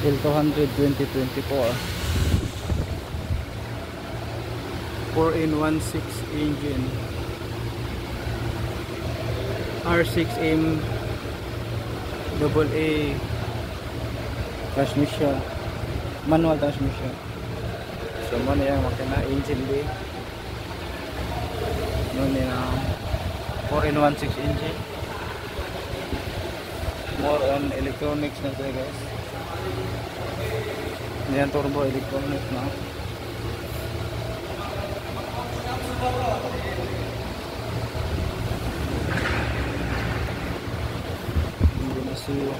L200 2024 4in16 engine, R6M AA transmission, manual transmission. So mo na yung makina, engine bay mo na 4in16 engine, more on electronics na ito guys. Yan turbo electronics na. Hindi na siyo.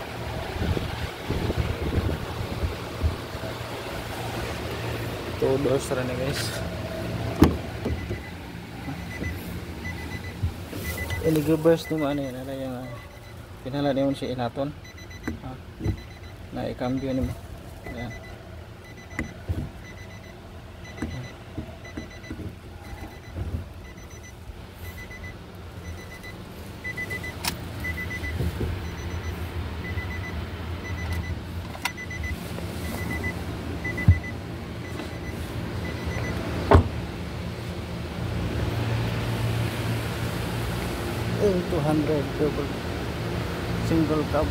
Todos rin na guys. Iligabers nung ano yun. Ano yung pinala na yun si Inaton. Na ikambyo ni mo. Ayan. L200 double single cab.